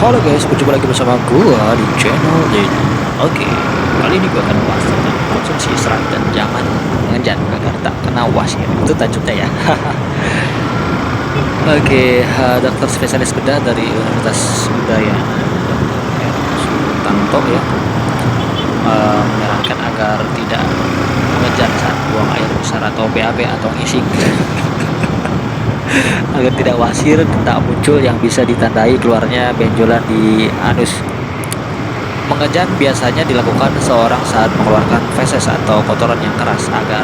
Halo guys, berjumpa lagi bersama gua di channel ini. Oke, kali ini gua akan membahas tentang konsumsi serat dan jangan mengejar agar tak kena wasir. Itu tajuknya ya. Oke, dokter spesialis bedah dari Universitas Udayana, Dr. Sutanto ya, menyarankan agar tidak mengejar saat buang air besar atau BAB atau ngising. Agar tidak wasir dan tak muncul yang bisa ditandai keluarnya benjolan di anus. Mengejan biasanya dilakukan seorang saat mengeluarkan feses atau kotoran yang keras. Agar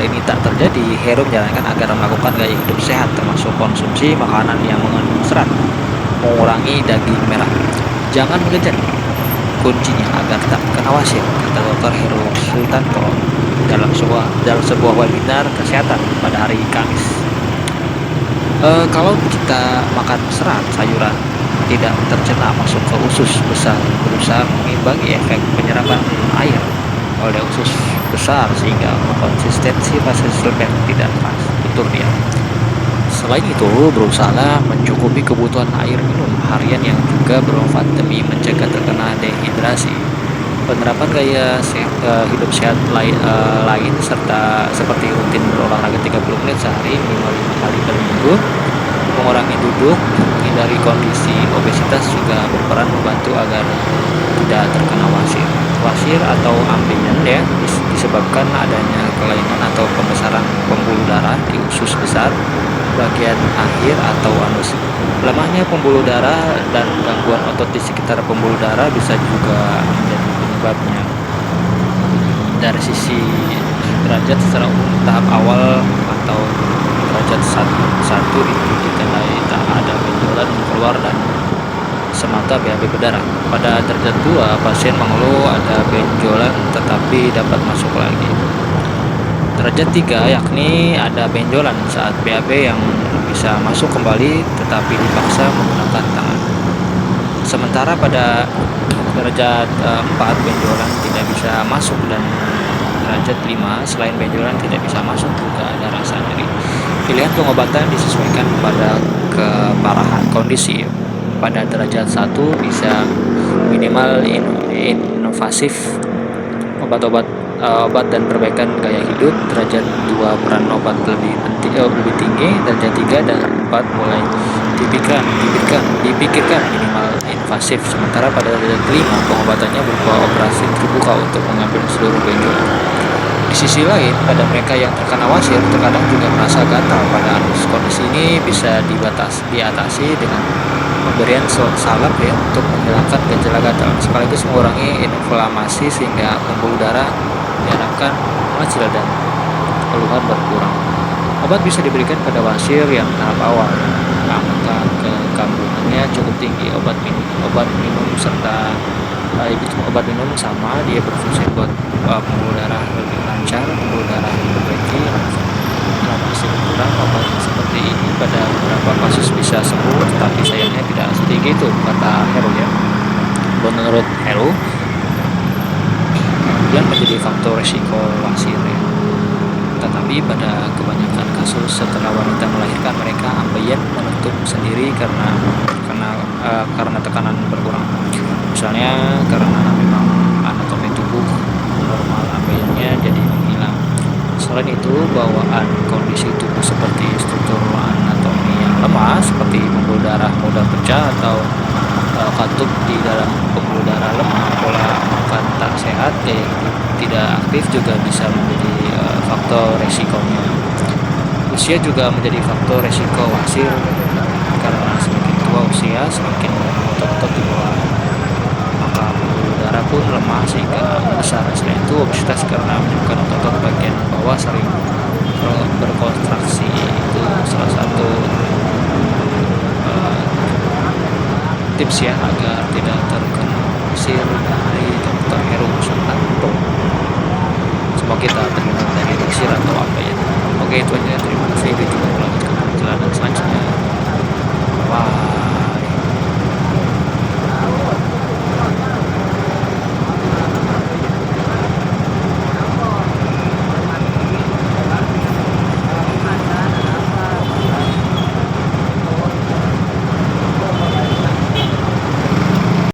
ini tak terjadi, Heru menyarankan agar melakukan gaya hidup sehat termasuk konsumsi makanan yang mengandung serat, mengurangi daging merah. Jangan mengejan kuncinya agar tak kena wasir, kata Dr. Heru Sutanto dalam sebuah webinar kesehatan pada hari Kamis. Kalau kita makan serat sayuran tidak tercerna masuk ke usus besar, berusaha mengimbangi efek penyerapan air oleh usus besar sehingga konsistensi fases lembek tidak keras, tutur dia. Selain itu, berusaha mencukupi kebutuhan air minum harian yang juga bermanfaat demi mencegah terkena dehidrasi. Penerapan hidup sehat lain serta seperti rutin berolahraga 30 menit sehari minimal 5 kali per minggu, mengurangi duduk, menghindari kondisi obesitas juga berperan membantu agar tidak terkena wasir. Wasir atau ambeien ya disebabkan adanya kelainan atau pembesaran pembuluh darah di usus besar bagian akhir atau anus. Lemahnya pembuluh darah dan gangguan otot di sekitar pembuluh darah bisa juga menjadi penyebabnya. Dari sisi derajat secara umum, tahap awal atau derajat 1 ditandai tak ada benjolan keluar dan semata BAB berdarah. Pada derajat 2, pasien mengeluh ada benjolan tetapi dapat masuk lagi. Derajat 3 yakni ada benjolan saat BAB yang bisa masuk kembali tetapi dipaksa menggunakan tangan. Sementara pada derajat 4 benjolan tidak bisa masuk, dan derajat 5 selain benjolan tidak bisa masuk juga ada rasa nyeri. Pilihan pengobatan disesuaikan pada keparahan kondisi. Pada derajat 1 bisa minimal invasif obat dan perbaikan gaya hidup. Derajat 2 peran obat lebih tinggi. Derajat 3 dan 4 mulai dipikirkan minimal invasif. Sementara pada derajat 5 pengobatannya berupa operasi terbuka untuk mengambil seluruh benjolan. Di sisi lain, pada mereka yang terkena wasir terkadang juga merasa gatal pada anus. Kondisi ini bisa diatasi dengan pemberian salep ya untuk menghilangkan gejala gatal sekaligus mengurangi inflamasi sehingga pembuluh darah diharapkan mengecil dan keluhan berkurang. Obat bisa diberikan pada wasir yang tahap awal. Angka kekambungannya cukup tinggi. Obat minum sama, dia berfungsi buat pembuluh darah lebih lancar, pembuluh darah diperbaiki, inflamasi berkurang. Obat seperti ini pada beberapa kasus bisa sembuh, tetapi sayangnya tidak setinggi itu, kata Heru ya. Menurut Heru, yang menjadi faktor resiko wasir ya. Tetapi pada kebanyakan kasus setelah wanita melahirkan, mereka ambeien menutup sendiri karena tekanan berkurang. Misalnya karena memang anatomi tubuh normal, ambeiennya jadi menghilang. Selain itu, bawaan kondisi tubuh seperti struktur anatomi yang lemah seperti pembuluh darah mudah pecah atau katup di dalam pembuluh darah lemah, pola makan tak sehat, gaya hidup tidak aktif juga bisa menjadi faktor resikonya. Usia juga menjadi faktor resiko wasir karena semakin tua usia semakin otot-otot di bawah maka pembuluh darah pun lemah sehingga besar. Selain itu, obesitas karena menyebabkan otot-otot bagian bawah sering berkontraksi. Itu salah satu tips ya agar tidak terkena wasir dari Dr. Heru Sutanto. Semoga kita terhindar dari wasir atau apa ya. Oke, itu aja. Terima kasih. Kita lanjutkan perjalanan selanjutnya. Bye.